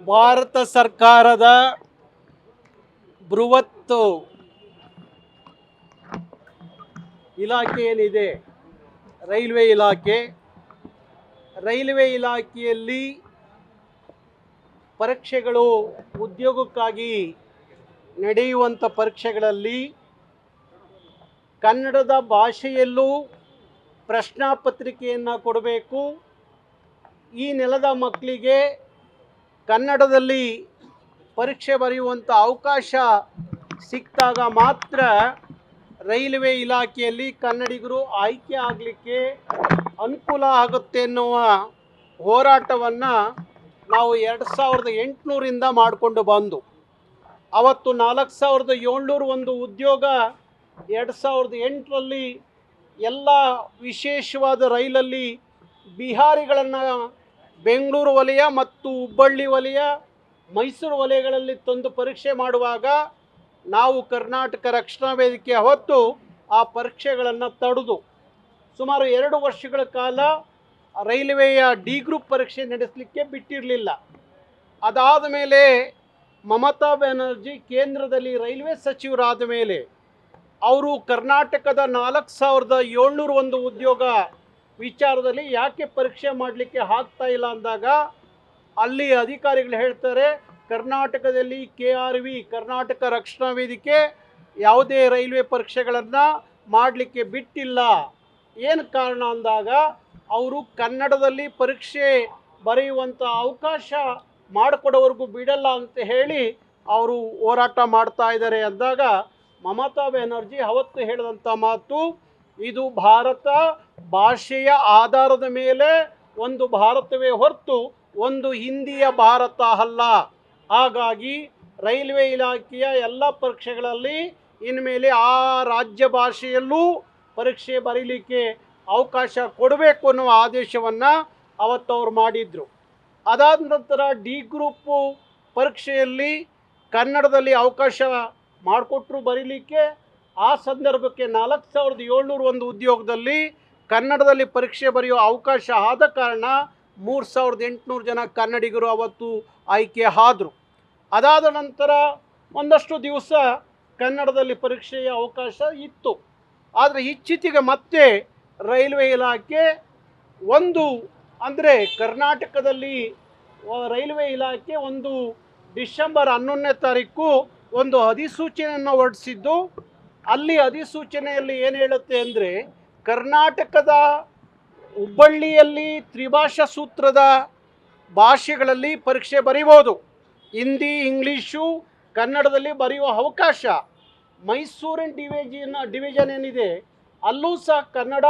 ಭಾರತ ಸರ್ಕಾರದ ಬೃಹತ್ ಇಲಾಖೆ ಏನಿದೆ ರೈಲ್ವೆ ಇಲಾಖೆಯಲ್ಲಿ ಪರೀಕ್ಷೆಗಳು ಉದ್ಯೋಗಕ್ಕಾಗಿ ನಡೆಯುವಂಥ ಪರೀಕ್ಷೆಗಳಲ್ಲಿ ಕನ್ನಡದ ಭಾಷೆಯಲ್ಲೂ ಪ್ರಶ್ನಾಪತ್ರಿಕೆಯನ್ನು ಕೊಡಬೇಕು. ಈ ನೆಲದ ಮಕ್ಕಳಿಗೆ ಕನ್ನಡದಲ್ಲಿ ಪರೀಕ್ಷೆ ಬರೆಯುವಂಥ ಅವಕಾಶ ಸಿಕ್ಕಿದಾಗ ಮಾತ್ರ ರೈಲ್ವೆ ಇಲಾಖೆಯಲ್ಲಿ ಕನ್ನಡಿಗರು ಆಯ್ಕೆ ಆಗಲಿಕ್ಕೆ ಅನುಕೂಲ ಆಗುತ್ತೆ ಎನ್ನುವ ಹೋರಾಟವನ್ನು ನಾವು 2800ರಿಂದ ಮಾಡಿಕೊಂಡು ಬಂದು ಅವತ್ತು 4700 ಒಂದು ಉದ್ಯೋಗ 2008ರಲ್ಲಿ ಎಲ್ಲ ವಿಶೇಷವಾದ ರೈಲಲ್ಲಿ ಬಿಹಾರಿಗಳನ್ನು ಬೆಂಗಳೂರು ವಲಯ ಮತ್ತು ಹುಬ್ಬಳ್ಳಿ ವಲಯ ಮೈಸೂರು ವಲಯಗಳಲ್ಲಿ ತಂದು ಪರೀಕ್ಷೆ ಮಾಡುವಾಗ ನಾವು ಕರ್ನಾಟಕ ರಕ್ಷಣಾ ವೇದಿಕೆ ಅವತ್ತು ಆ ಪರೀಕ್ಷೆಗಳನ್ನು ತಡೆದು ಸುಮಾರು 2 ವರ್ಷಗಳ ಕಾಲ ರೈಲ್ವೆಯ ಡಿ ಗ್ರೂಪ್ ಪರೀಕ್ಷೆ ನಡೆಸಲಿಕ್ಕೆ ಬಿಟ್ಟಿರಲಿಲ್ಲ. ಅದಾದ ಮೇಲೆ ಮಮತಾ ಬ್ಯಾನರ್ಜಿ ಕೇಂದ್ರದಲ್ಲಿ ರೈಲ್ವೆ ಸಚಿವರಾದ ಮೇಲೆ ಅವರು ಕರ್ನಾಟಕದ 4700 ಒಂದು ಉದ್ಯೋಗ ವಿಚಾರದಲ್ಲಿ ಯಾಕೆ ಪರೀಕ್ಷೆ ಮಾಡಲಿಕ್ಕೆ ಆಗ್ತಾ ಇಲ್ಲ ಅಂದಾಗ ಅಲ್ಲಿ ಅಧಿಕಾರಿಗಳು ಹೇಳ್ತಾರೆ, ಕರ್ನಾಟಕದಲ್ಲಿ KRV ಕರ್ನಾಟಕ ರಕ್ಷಣಾ ವೇದಿಕೆ ಯಾವುದೇ ರೈಲ್ವೆ ಪರೀಕ್ಷೆಗಳನ್ನು ಮಾಡಲಿಕ್ಕೆ ಬಿಟ್ಟಿಲ್ಲ. ಏನು ಕಾರಣ ಅಂದಾಗ ಅವರು ಕನ್ನಡದಲ್ಲಿ ಪರೀಕ್ಷೆ ಬರೆಯುವಂಥ ಅವಕಾಶ ಮಾಡಿಕೊಡೋವರೆಗೂ ಬಿಡಲ್ಲ ಅಂತ ಹೇಳಿ ಅವರು ಹೋರಾಟ ಮಾಡ್ತಾ ಇದ್ದಾರೆ ಅಂದಾಗ ಮಮತಾ ಬ್ಯಾನರ್ಜಿ ಅವತ್ತು ಹೇಳಿದಂಥ ಮಾತು, ಇದು ಭಾರತ ಭಾಷೆಯ ಆಧಾರದ ಮೇಲೆ ಒಂದು ಭಾರತವೇ ಹೊರತು ಒಂದು ಹಿಂದಿಯ ಭಾರತ ಅಲ್ಲ. ಹಾಗಾಗಿ ರೈಲ್ವೆ ಇಲಾಖೆಯ ಎಲ್ಲ ಪರೀಕ್ಷೆಗಳಲ್ಲಿ ಇನ್ಮೇಲೆ ಆ ರಾಜ್ಯ ಭಾಷೆಯಲ್ಲೂ ಪರೀಕ್ಷೆ ಬರೀಲಿಕ್ಕೆ ಅವಕಾಶ ಕೊಡಬೇಕು ಅನ್ನುವ ಆದೇಶವನ್ನು ಅವತ್ತು ಅವ್ರು ಮಾಡಿದರು. ಅದಾದ ನಂತರ ಡಿ ಗ್ರೂಪು ಪರೀಕ್ಷೆಯಲ್ಲಿ ಕನ್ನಡದಲ್ಲಿ ಅವಕಾಶ ಮಾಡಿಕೊಟ್ರು ಬರೀಲಿಕ್ಕೆ. ಆ ಸಂದರ್ಭಕ್ಕೆ 4700 ಒಂದು ಉದ್ಯೋಗದಲ್ಲಿ ಕನ್ನಡದಲ್ಲಿ ಪರೀಕ್ಷೆ ಬರೆಯುವ ಅವಕಾಶ ಆದ ಕಾರಣ 3800 ಜನ ಕನ್ನಡಿಗರು ಅವತ್ತು ಆಯ್ಕೆ ಆದರು. ಅದಾದ ನಂತರ ಒಂದಷ್ಟು ದಿವಸ ಕನ್ನಡದಲ್ಲಿ ಪರೀಕ್ಷೆಯ ಅವಕಾಶ ಇತ್ತು. ಆದರೆ ಇತ್ತೀಚೆಗೆ ಮತ್ತೆ ರೈಲ್ವೆ ಇಲಾಖೆ ಒಂದು ಅಂದರೆ ಕರ್ನಾಟಕದಲ್ಲಿ ರೈಲ್ವೆ ಇಲಾಖೆ ಒಂದು ಡಿಸೆಂಬರ್ 11ನೇ ತಾರೀಕು ಒಂದು ಅಧಿಸೂಚನೆಯನ್ನು ಹೊರಡಿಸಿದ್ದು. ಅಲ್ಲಿ ಅಧಿಸೂಚನೆಯಲ್ಲಿ ಏನು ಹೇಳುತ್ತೆ ಅಂದರೆ, ಕರ್ನಾಟಕದ ಹುಬ್ಬಳ್ಳಿಯಲ್ಲಿ ತ್ರಿಭಾಷಾ ಸೂತ್ರದ ಭಾಷೆಗಳಲ್ಲಿ ಪರೀಕ್ಷೆ ಬರೀಬೋದು. ಹಿಂದಿ, ಇಂಗ್ಲೀಷು, ಕನ್ನಡದಲ್ಲಿ ಬರೆಯುವ ಅವಕಾಶ. ಮೈಸೂರಿನ ಡಿವಿಷನ್ ಏನಿದೆ ಅಲ್ಲೂ ಸಹ ಕನ್ನಡ,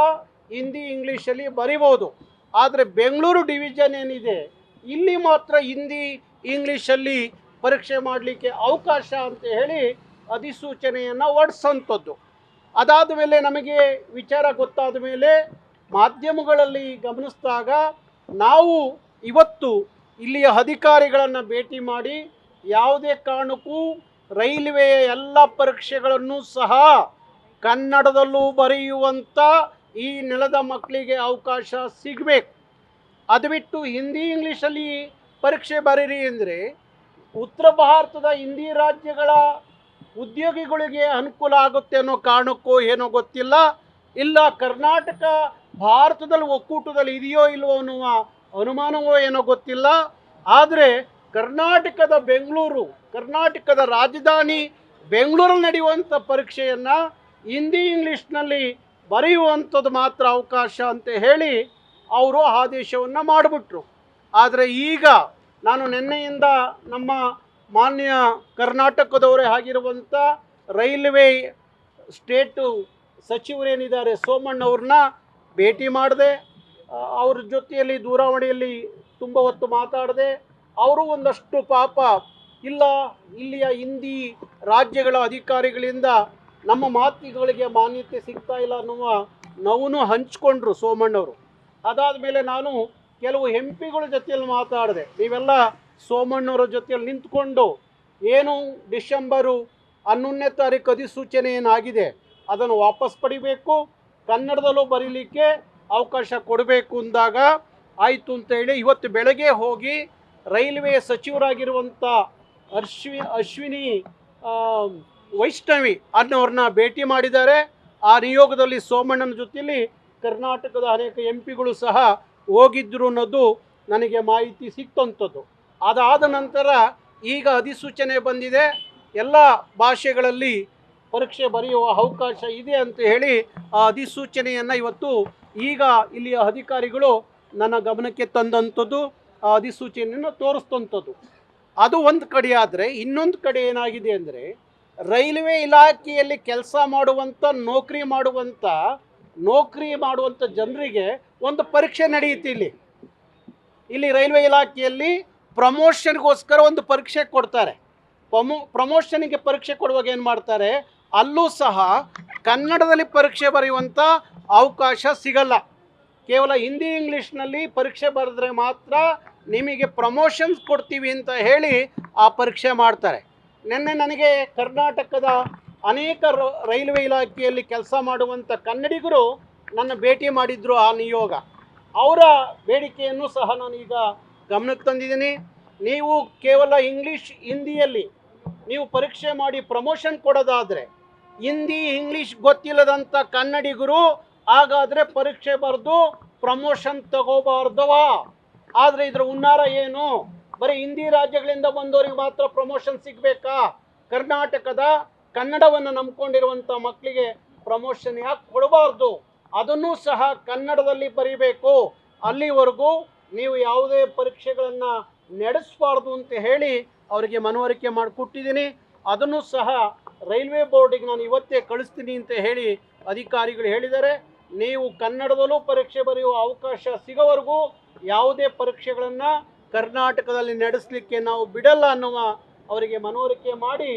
ಹಿಂದಿ, ಇಂಗ್ಲೀಷಲ್ಲಿ ಬರಿಬೋದು. ಆದರೆ ಬೆಂಗಳೂರು ಡಿವಿಷನ್ ಏನಿದೆ ಇಲ್ಲಿ ಮಾತ್ರ ಹಿಂದಿ, ಇಂಗ್ಲೀಷಲ್ಲಿ ಪರೀಕ್ಷೆ ಮಾಡಲಿಕ್ಕೆ ಅವಕಾಶ ಅಂತ ಹೇಳಿ ಅಧಿಸೂಚನೆಯನ್ನು ಹೊರಡಿಸೋಂಥದ್ದು. ಅದಾದ ಮೇಲೆ ನಮಗೆ ವಿಚಾರ ಗೊತ್ತಾದ ಮೇಲೆ ಮಾಧ್ಯಮಗಳಲ್ಲಿ ಗಮನಿಸಿದಾಗ ನಾವು ಇವತ್ತು ಇಲ್ಲಿಯ ಅಧಿಕಾರಿಗಳನ್ನು ಭೇಟಿ ಮಾಡಿ ಯಾವುದೇ ಕಾರಣಕ್ಕೂ ರೈಲ್ವೆಯ ಎಲ್ಲ ಪರೀಕ್ಷೆಗಳನ್ನು ಸಹ ಕನ್ನಡದಲ್ಲೂ ಬರೆಯುವಂಥ ಈ ನೆಲದ ಮಕ್ಕಳಿಗೆ ಅವಕಾಶ ಸಿಗಬೇಕು. ಅದು ಬಿಟ್ಟು ಹಿಂದಿ, ಇಂಗ್ಲೀಷಲ್ಲಿ ಪರೀಕ್ಷೆ ಬರೀರಿ ಅಂದರೆ ಉತ್ತರ ಭಾರತದ ಹಿಂದಿ ರಾಜ್ಯಗಳ ಉದ್ಯೋಗಿಗಳಿಗೆ ಅನುಕೂಲ ಆಗುತ್ತೆ ಅನ್ನೋ ಕಾರಣಕ್ಕೋ ಏನೋ ಗೊತ್ತಿಲ್ಲ, ಇಲ್ಲ ಕರ್ನಾಟಕ ಭಾರತದಲ್ಲಿ ಒಕ್ಕೂಟದಲ್ಲಿ ಇದೆಯೋ ಇಲ್ವೋ ಅನ್ನುವ ಅನುಮಾನವೋ ಏನೋ ಗೊತ್ತಿಲ್ಲ. ಆದರೆ ಕರ್ನಾಟಕದ ಬೆಂಗಳೂರು, ಕರ್ನಾಟಕದ ರಾಜಧಾನಿ ಬೆಂಗಳೂರಲ್ಲಿ ನಡೆಯುವಂಥ ಪರೀಕ್ಷೆಯನ್ನು ಹಿಂದಿ, ಇಂಗ್ಲೀಷ್ನಲ್ಲಿ ಬರೆಯುವಂಥದ್ದು ಮಾತ್ರ ಅವಕಾಶ ಅಂತ ಹೇಳಿ ಅವರು ಆದೇಶವನ್ನು ಮಾಡಿಬಿಟ್ರು. ಆದರೆ ಈಗ ನಾನು ನಿನ್ನೆಯಿಂದ ನಮ್ಮ ಮಾನ್ಯ ಕರ್ನಾಟಕದವರೇ ಆಗಿರುವಂಥ ರೈಲ್ವೆ ಸ್ಟೇಟು ಸಚಿವರೇನಿದ್ದಾರೆ ಸೋಮಣ್ಣವ್ರನ್ನ ಭೇಟಿ ಮಾಡಿದೆ. ಅವ್ರ ಜೊತೆಯಲ್ಲಿ ದೂರವಾಣಿಯಲ್ಲಿ ತುಂಬ ಹೊತ್ತು ಮಾತಾಡಿದೆ. ಅವರು ಒಂದಷ್ಟು ಪಾಪ ಇಲ್ಲ ಇಲ್ಲಿಯ ಹಿಂದಿ ರಾಜ್ಯಗಳ ಅಧಿಕಾರಿಗಳಿಂದ ನಮ್ಮ ಮಾತುಗಳಿಗೆ ಮಾನ್ಯತೆ ಸಿಗ್ತಾ ಇಲ್ಲ ಅನ್ನುವ ನೋವನ್ನು ಹಂಚ್ಕೊಂಡ್ರು ಸೋಮಣ್ಣವರು. ಅದಾದ ಮೇಲೆ ನಾನು ಕೆಲವು MP ಗಳ ಜೊತೆಯಲ್ಲಿ ಮಾತಾಡಿದೆ. ನೀವೆಲ್ಲ ಸೋಮಣ್ಣವರ ಜೊತೆಯಲ್ಲಿ ನಿಂತ್ಕೊಂಡು ಏನು ಡಿಸೆಂಬರು 11ನೇ ತಾರೀಕು ಅಧಿಸೂಚನೆ ಏನಾಗಿದೆ ಅದನ್ನು ವಾಪಸ್ ಪಡಿಬೇಕು, ಕನ್ನಡದಲ್ಲೂ ಬರೀಲಿಕ್ಕೆ ಅವಕಾಶ ಕೊಡಬೇಕು ಅಂದಾಗ ಆಯಿತು ಅಂತೇಳಿ ಇವತ್ತು ಬೆಳಗ್ಗೆ ಹೋಗಿ ರೈಲ್ವೆ ಸಚಿವರಾಗಿರುವಂಥ ಅಶ್ವಿನಿ ವೈಷ್ಣವಿ ಅನ್ನೋರನ್ನ ಭೇಟಿ ಮಾಡಿದ್ದಾರೆ. ಆ ನಿಯೋಗದಲ್ಲಿ ಸೋಮಣ್ಣನ ಜೊತೆಯಲ್ಲಿ ಕರ್ನಾಟಕದ ಅನೇಕ MP ಗಳು ಸಹ ಹೋಗಿದ್ದರು ಅನ್ನೋದು ನನಗೆ ಮಾಹಿತಿ ಸಿಕ್ತಂಥದ್ದು. ಅದಾದ ನಂತರ ಈಗ ಅಧಿಸೂಚನೆ ಬಂದಿದೆ, ಎಲ್ಲ ಭಾಷೆಗಳಲ್ಲಿ ಪರೀಕ್ಷೆ ಬರೆಯುವ ಅವಕಾಶ ಇದೆ ಅಂತ ಹೇಳಿ ಆ ಅಧಿಸೂಚನೆಯನ್ನು ಇವತ್ತು ಈಗ ಇಲ್ಲಿಯ ಅಧಿಕಾರಿಗಳು ನನ್ನ ಗಮನಕ್ಕೆ ತಂದಂಥದ್ದು, ಆ ಅಧಿಸೂಚನೆಯನ್ನು ತೋರಿಸ್ತಂಥದ್ದು. ಅದು ಒಂದು ಕಡೆ ಆದರೆ, ಇನ್ನೊಂದು ಕಡೆ ಏನಾಗಿದೆ ಅಂದರೆ, ರೈಲ್ವೆ ಇಲಾಖೆಯಲ್ಲಿ ಕೆಲಸ ಮಾಡುವಂಥ ನೌಕರಿ ಮಾಡುವಂಥ ಜನರಿಗೆ ಒಂದು ಪರೀಕ್ಷೆ ನಡೆಯುತ್ತೆ. ಇಲ್ಲಿ ರೈಲ್ವೆ ಇಲಾಖೆಯಲ್ಲಿ ಪ್ರಮೋಷನ್ಗೋಸ್ಕರ ಒಂದು ಪರೀಕ್ಷೆ ಕೊಡ್ತಾರೆ. ಪ್ರಮೋಷನ್ಗೆ ಪರೀಕ್ಷೆ ಕೊಡುವಾಗ ಏನು ಮಾಡ್ತಾರೆ, ಅಲ್ಲೂ ಸಹ ಕನ್ನಡದಲ್ಲಿ ಪರೀಕ್ಷೆ ಬರೆಯುವಂಥ ಅವಕಾಶ ಸಿಗಲ್ಲ. ಕೇವಲ ಹಿಂದಿ ಇಂಗ್ಲೀಷ್ನಲ್ಲಿ ಪರೀಕ್ಷೆ ಬರೆದ್ರೆ ಮಾತ್ರ ನಿಮಗೆ ಪ್ರಮೋಷನ್ಸ್ ಕೊಡ್ತೀವಿ ಅಂತ ಹೇಳಿ ಆ ಪರೀಕ್ಷೆ ಮಾಡ್ತಾರೆ. ನಿನ್ನೆ ನನಗೆ ಕರ್ನಾಟಕದ ಅನೇಕ ರೈಲ್ವೆ ಇಲಾಖೆಯಲ್ಲಿ ಕೆಲಸ ಮಾಡುವಂಥ ಕನ್ನಡಿಗರು ನನ್ನ ಭೇಟಿ ಮಾಡಿದ್ರು. ಆ ನಿಯೋಗ ಅವರ ಬೇಡಿಕೆಯನ್ನು ಸಹ ನಾನು ಈಗ ಗಮನಕ್ಕೆ ತಂದಿದ್ದೀನಿ. ನೀವು ಕೇವಲ ಹಿಂದಿಯಲ್ಲಿ ನೀವು ಪರೀಕ್ಷೆ ಮಾಡಿ ಪ್ರಮೋಷನ್ ಕೊಡೋದಾದರೆ, ಹಿಂದಿ ಇಂಗ್ಲೀಷ್ ಗೊತ್ತಿಲ್ಲದಂಥ ಕನ್ನಡಿಗರು ಹಾಗಾದರೆ ಪರೀಕ್ಷೆ ಬರೆದು ಪ್ರಮೋಷನ್ ತಗೋಬಾರ್ದವಾ? ಆದರೆ ಇದರ ಹುನ್ನಾರ ಏನು? ಬರೀ ಹಿಂದಿ ರಾಜ್ಯಗಳಿಂದ ಬಂದವರಿಗೆ ಮಾತ್ರ ಪ್ರಮೋಷನ್ ಸಿಗಬೇಕಾ? ಕರ್ನಾಟಕದ ಕನ್ನಡವನ್ನು ನಂಬ್ಕೊಂಡಿರುವಂಥ ಮಕ್ಕಳಿಗೆ ಪ್ರಮೋಷನ್ ಯಾಕೆ ಕೊಡಬಾರ್ದು? ಅದನ್ನು ಸಹ ಕನ್ನಡದಲ್ಲಿ ಬರೀಬೇಕು. ಅಲ್ಲಿವರೆಗೂ ನೀವು ಯಾವುದೇ ಪರೀಕ್ಷೆಗಳನ್ನು ನಡೆಸಬಾರ್ದು ಅಂತ ಹೇಳಿ ಅವರಿಗೆ ಮನವರಿಕೆ ಮಾಡಿಕೊಟ್ಟಿದ್ದೀನಿ. ಅದನ್ನು ಸಹ ರೈಲ್ವೆ ಬೋರ್ಡಿಗೆ ನಾನು ಇವತ್ತೇ ಕಳಿಸ್ತೀನಿ ಅಂತ ಹೇಳಿ ಅಧಿಕಾರಿಗಳು ಹೇಳಿದ್ದಾರೆ. ನೀವು ಕನ್ನಡದಲ್ಲೂ ಪರೀಕ್ಷೆ ಬರೆಯುವ ಅವಕಾಶ ಸಿಗೋವರೆಗೂ ಯಾವುದೇ ಪರೀಕ್ಷೆಗಳನ್ನು ಕರ್ನಾಟಕದಲ್ಲಿ ನಡೆಸಲಿಕ್ಕೆ ನಾವು ಬಿಡಲ್ಲ ಅನ್ನುವ ಅವರಿಗೆ ಮನವರಿಕೆ ಮಾಡಿ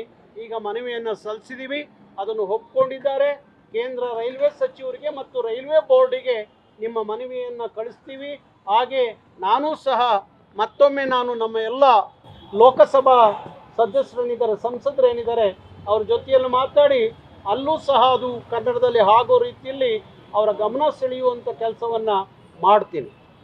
ಈಗ ಮನವಿಯನ್ನು ಸಲ್ಲಿಸಿದ್ದೀವಿ. ಅದನ್ನು ಒಪ್ಕೊಂಡಿದ್ದಾರೆ. ಕೇಂದ್ರ ರೈಲ್ವೆ ಸಚಿವರಿಗೆ ಮತ್ತು ರೈಲ್ವೆ ಬೋರ್ಡಿಗೆ ನಿಮ್ಮ ಮನವಿಯನ್ನು ಕಳಿಸ್ತೀವಿ. ಹಾಗೆ ನಾನು ಸಹ ಮತ್ತೊಮ್ಮೆ ನಮ್ಮ ಎಲ್ಲ ಲೋಕಸಭಾ ಸದಸ್ಯರೇನಿದ್ದಾರೆ, ಸಂಸದರೇನಿದ್ದಾರೆ, ಅವ್ರ ಜೊತೆಯಲ್ಲಿ ಮಾತಾಡಿ ಅಲ್ಲೂ ಸಹ ಅದು ಕನ್ನಡದಲ್ಲಿ ಆಗೋ ರೀತಿಯಲ್ಲಿ ಅವರ ಗಮನ ಸೆಳೆಯುವಂಥ ಕೆಲಸವನ್ನು ಮಾಡ್ತೀನಿ.